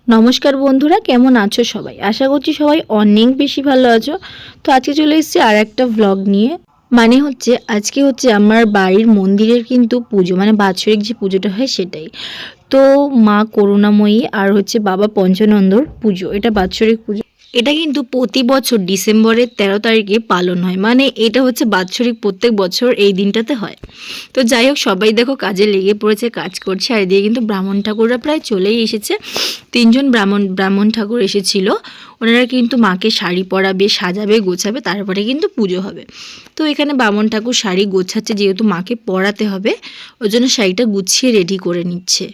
নমস্কার বন্ধুরা, কেমন আছো সবাই? আশা করছি সবাই অনেক বেশি ভালো আছো। তো আজকে চলে এসেছি আর একটা ভ্লগ নিয়ে। আজকে হচ্ছে আমার বাড়ির মন্দিরের কিন্তু পুজো, মানে বাৎসরিক যে পুজোটা হয় সেটাই। তো মা করুণাময়ী আর হচ্ছে বাবা পঞ্চানন্দর পুজো, এটা বাৎসরিক পুজো। এটা কিন্তু প্রতি বছর ডিসেম্বরের 13 তারিখে পালন হয়, মানে এটা হচ্ছে বাৎসরিক, প্রত্যেক বছর এই দিনটাতে হয়। তো যাই হোক, সবাই দেখো কাজে লেগে পড়েছে, কাজ করছে। আর এদিকে কিন্তু ব্রাহ্মণ ঠাকুররা প্রায় চলেই এসেছে। 3জন ব্রাহ্মণ ঠাকুর এসেছিল। ওনারা কিন্তু মাকে শাড়ি পরাবে, সাজাবে, গোছাবে, তারপরে কিন্তু পুজো হবে। তো এখানে ব্রাহ্মণ ঠাকুর শাড়ি গোছাচ্ছে, যেহেতু মাকে পরাতে হবে ওই জন্য শাড়িটা গুছিয়ে রেডি করে নিচ্ছে।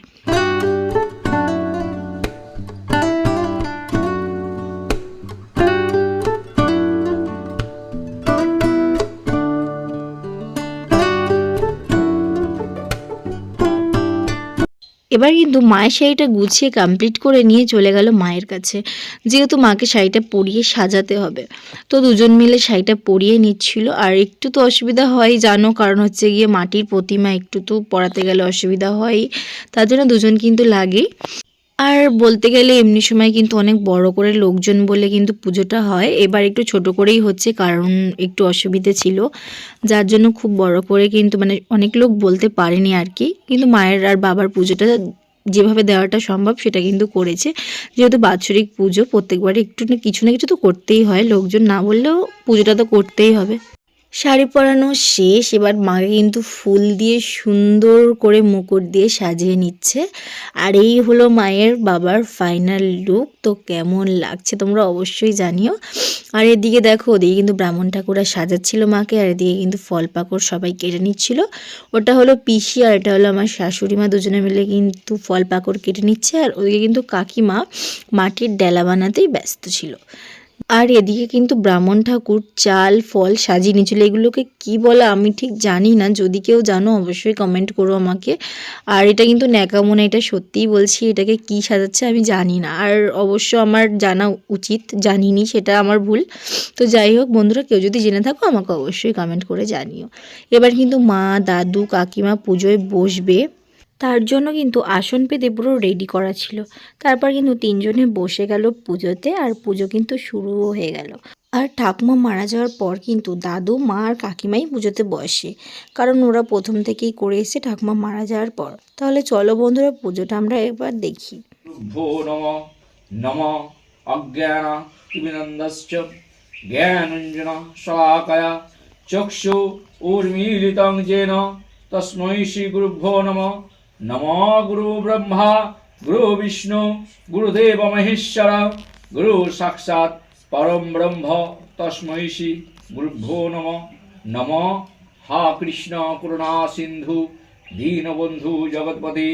এবার কিন্তু মায়ের শাড়িটা গুছিয়ে কমপ্লিট করে নিয়ে চলে গেল মায়ের কাছে, যেহেতু মাকে শাড়িটা পরিয়ে সাজাতে হবে। তো দুজন মিলে শাড়িটা পরিয়ে নিচ্ছিল। আর একটু তো অসুবিধা হয় জানো, কারণ হচ্ছে গিয়ে মাটির প্রতিমা, একটু তো পরাতে গেলে অসুবিধা হয়, তার জন্য দুজন কিন্তু লাগেই। আর বলতে গেলে এমনি সময় কিন্তু অনেক বড় করে লোকজন বলে কিন্তু পুজোটা হয়। এবার একটু ছোট করেই হচ্ছে, কারণ একটু অসুবিধে ছিল, যার জন্য খুব বড় করে কিন্তু মানে অনেক লোক বলতে পারেনি আর কি। কিন্তু মায়ের আর বাবার পুজোটা যেভাবে দেওয়াটা সম্ভব সেটা কিন্তু করেছে। যেহেতু বাৎসরিক পুজো, প্রত্যেকবারে একটু না কিছু তো করতেই হয়, লোকজন না বললেও পুজোটা তো করতেই হবে। শাড়ি পরানো শেষ, এবার মাকে কিন্তু ফুল দিয়ে সুন্দর করে মুকুট দিয়ে সাজিয়ে নিচ্ছে। আর এই হলো মায়ের বাবার ফাইনাল লুক। তো কেমন লাগছে তোমরা অবশ্যই জানিও। আর এদিকে দেখো, ওদিকে কিন্তু ব্রাহ্মণ ঠাকুরা সাজাচ্ছিল মাকে, আর এদিকে কিন্তু ফল পাকড় সবাই কেটে নিচ্ছিল। ওটা হলো পিসি আর এটা হলো আমার শাশুড়ি মা, দুজনে মিলে কিন্তু ফল পাকড় কেটে নিচ্ছে। আর ওদিকে কিন্তু কাকিমা মাটির ডেলা বানাতেই ব্যস্ত ছিল। আর এদিকে কিন্তু ব্রাহ্মণ ঠাকুর চাল ফল সাজিয়ে নিয়েছিল। এগুলোকে কি বলে আমি ঠিক জানি না, যদি কেউ জানো অবশ্যই কমেন্ট করো আমাকে। আর এটা কিন্তু ন্যাকামো না, এটা সত্যিই বলছি, এটাকে কি সাজাচ্ছে আমি জানি না। আর অবশ্য আমার জানা উচিত, জানিনি, সেটা আমার ভুল। তো যাই হোক বন্ধুরা, কেউ যদি জেনে থাকো আমাকে অবশ্যই কমেন্ট করে জানিও। এবার কিন্তু মা, দাদু, কাকিমা পুজোয় বসবে, তার জন্য কিন্তু আসন পেতে পুরো রেডি করা ছিল। তারপর কিন্তু 3জনে বসে গেল পুজোতে, আর পুজো কিন্তু শুরুও হয়ে গেল। আর ঠাকুমা মারা যাওয়ার পর কিন্তু দাদু, মা আর কাকিমাই পুজোতে বসে, কারণ ওরা প্রথম থেকেই করে এসে ঠাকুমা মারা যাওয়ার পর। তাহলে চলো বন্ধুরা, পুজোটা আমরা এবার দেখি। ভো নম নম অজ্ঞান তিমিনন্দশ্চ জ্ঞানঞ্জন শলাকয়া চক্ষু উর্মিলিতং যেন তস্मै শ্রী গুরুভ্যো নমঃ। নমো গুরু ব্রহ্মা গুরু বিষ্ণু গুরুদেব মহেশ্বর গুরু সাক্ষাৎ পরম ব্রহ্ম তস্मै শ্রী গুরুভ্যো নমঃ। নমো হা কৃষ্ণ করুণা সিন্ধু দীনবন্ধু জগৎপতি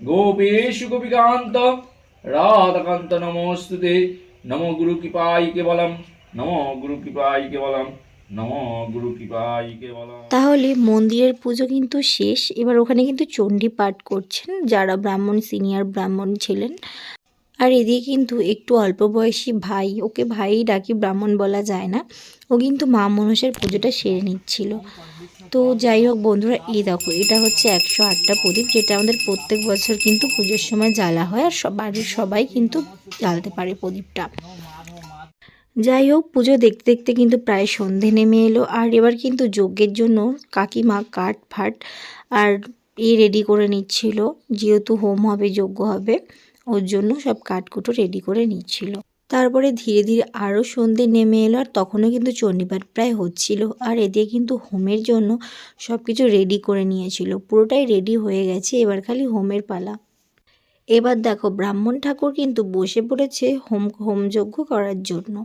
গোপেশু গোপিকান্ত রাধাকান্ত নমস্তুতে। নমো গুরু কৃপাই কেবলম, নমো গুরু কৃপাই কেবলম, নমো গুরু কৃপাই কেবলম। তাহলে মন্দিরের পুজো কিন্তু শেষ। এবার ওখানে কিন্তু চণ্ডী পাঠ করছেন যারা ব্রাহ্মণ, সিনিয়র ব্রাহ্মণ ছিলেন। আর এদিকে কিন্তু একটু অল্প বয়সী ভাই, ওকে ভাই ডাকি, ব্রাহ্মণ বলা যায় না, ও কিন্তু মা মনসার পুজোটা সেরে নিচ্ছিল। তো যাই হোক বন্ধুরা, এই দেখো, এটা হচ্ছে 108টা প্রদীপ, যেটা আমাদের প্রত্যেক বছর কিন্তু পুজোর সময় জ্বালা হয়, আর বাড়ির সবাই কিন্তু জ্বালতে পারে প্রদীপটা। যাই হোক, পুজো দেখতে দেখতে কিন্তু প্রায় সন্ধে নেমে এলো। আর এবার কিন্তু যজ্ঞের জন্য কাকিমা কাঠ ফাট আর রেডি করে নিচ্ছিল, যেহেতু হোম হবে, যজ্ঞ হবে, ওর জন্য সব কাঠকুটো রেডি করে নিচ্ছিল। তারপরে ধীরে ধীরে আরও সন্ধে নেমে এলো, আর তখনও কিন্তু চণ্ডীপাঠ প্রায় হচ্ছিল। আর এদিকে কিন্তু হোমের জন্য সব কিছু রেডি করে নিয়েছিল, পুরোটাই রেডি হয়ে গেছে, এবার খালি হোমের পালা। এবার দেখো, ব্রাহ্মণ ঠাকুর কিন্তু বসে পড়েছে হোমযজ্ঞ করার জন্য।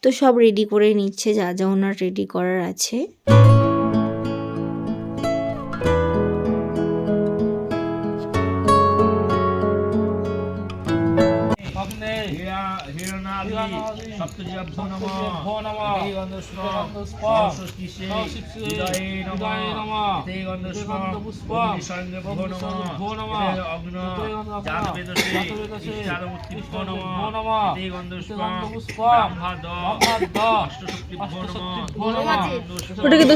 তো সব রেডি করে নিচ্ছে, যা যা ওনার রেডি করার আছে। ওটা কিন্তু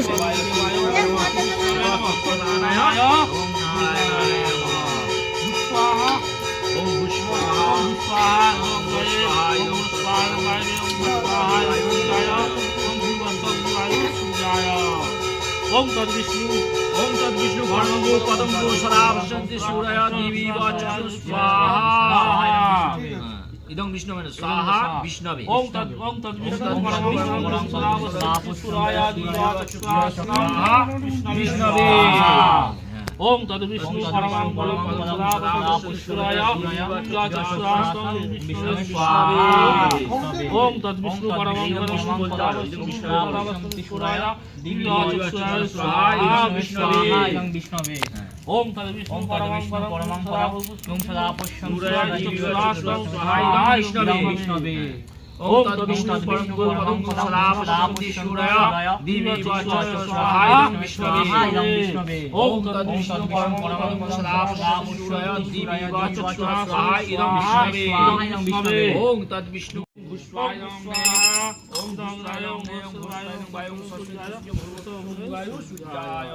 ওম ओम तद्विष्णु भरणो पदम सदा पश्यन्ति सूरय देवी वाचु स्वाहा इदं विष्णवे स्वाहा विष्णवे ओम तद्विष्णु परमं सदा पश्यन्ति सूरय देवी वाचु स्वाहा विष्णवे ओम तद्विष्णु परमं सदा पश्यन्ति सूरय देवी वाचु स्वाहा ओम तद्विष्णु परमं सदा पश्यन्ति सूरय देवी वाचु स्वाहा विष्णवे ओम तद्विष्णु परमं सदा पश्यन्ति स्वाहा विष्णवे ओम तद्विष्णु परमं सदा पश्यन्ति सूरय देवी वाचु स्वाहा विष्णवे ओम तद्विष्णु परमं सदा पश्यन्ति सूरय देवी वाचु स्वाहा विष्णवे ओम तद्विष्णु पुष्पाय स्वाहा ओम तद्राय ओम सुराय ओम वायु सुराय ओम वायु सुराय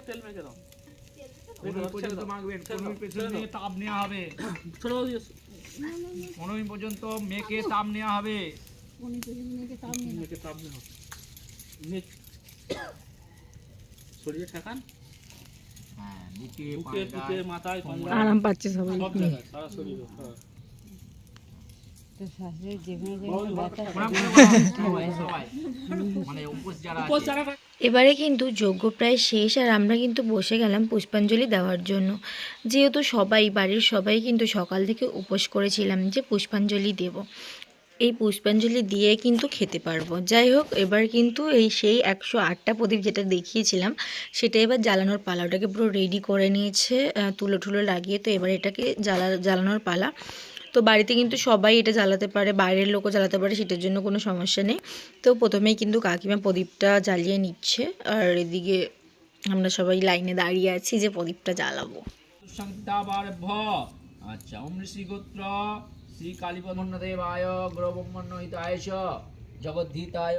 तेल में दो পর্যন্ত মাখবেন 15 পেছনে তাপ নেওয়া হবে 15 পর্যন্ত মেখে তাপ নেওয়া হবে 15 পর্যন্ত মেখে তাপ নেওয়া হবে শরীরে ঠাকান হ্যাঁ বুকে মাথায় আরাম পাচ্ছে সবাই সারা শরীরে তো শাশুড়ি যেখানে ব্যথা মানে উপোস যারা এবারে কিন্তু যজ্ঞ প্রায় শেষ আর আমরা কিন্তু বসে গেলাম পুষ্পাঞ্জলি দেওয়ার জন্য। যেহেতু সবাই বাড়ির সবাই কিন্তু সকাল থেকে উপোস করেছিলাম যে পুষ্পাঞ্জলি দেব, এই পুষ্পাঞ্জলি দিয়ে কিন্তু খেতে পারবো। যাই হোক, এবার কিন্তু সেই 108টা প্রদীপ যেটা দেখিয়েছিলাম সেটা এবার জ্বালানোর পালা। ওটাকে পুরো রেডি করে নিয়েছে তুলো ঠুলো লাগিয়ে। তো এবার এটাকে জ্বালানোর পালা। তো বাড়িতে কিন্তু সবাই এটা জ্বালাতে পারে, বাইরের লোকও জ্বালাতে পারে, সেটার জন্য কোনো সমস্যা নেই। তো প্রথমেই কিন্তু কাকিমা প্রদীপটা জ্বালিয়ে নিচ্ছে আর এদিকে আমরা সবাই লাইনে দাঁড়িয়ে আছি যে প্রদীপটা জ্বালাবো। আচ্ছা, ওম ঋষি গোত্র শ্রী কালীপন্ন দেবায় গ্রহব্রহ্মণ্য হিতায় চ জগদ্ধিতায়।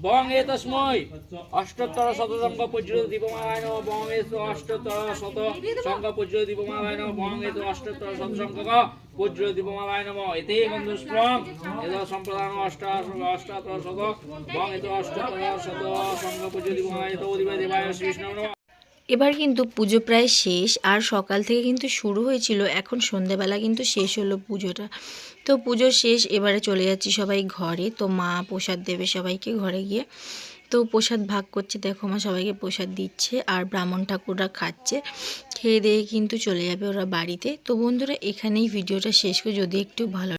বঙ্গে তস্মৈ অষ্টোত্তর শতসংঘ পর্যন্ত দীপমালায় নমঃ বঙ্গে অষ্টোত্তর শত সংঘ পর্যন্ত দীপমালায় নমঃ বঙ্গে অষ্টোত্তর শত সংখ্যক পর্যন্ত দীপমালায় নমঃ এতে গন্ধস্প্রম এত সম্প্রদান অষ্টাত্তর শত বঙ্গে অষ্টোত্তর শত সংঘ পর্যন্ত দীপমালায় তো অধিপতি দেবায় শ্রী বিষ্ণু নমঃ। এবার কিন্তু পুজো প্রায় শেষ আর সকাল থেকে কিন্তু শুরু হয়েছিল, এখন সন্ধ্যেবেলা কিন্তু শেষ হলো পুজোটা। তো পুজো শেষ, এবারে চলে যাচ্ছি সবাই ঘরে। তো মা প্রসাদ দেবে সবাইকে ঘরে গিয়ে। তো প্রসাদ ভাগ করছে, দেখো মা সবাইকে প্রসাদ দিচ্ছে আর ব্রাহ্মণ ঠাকুররা খাচ্ছে। খেয়ে দিয়ে কিন্তু চলে যাবে ওরা বাড়িতে। তো বন্ধুরা, এখানেই ভিডিওটা শেষ করে, যদি একটু ভালো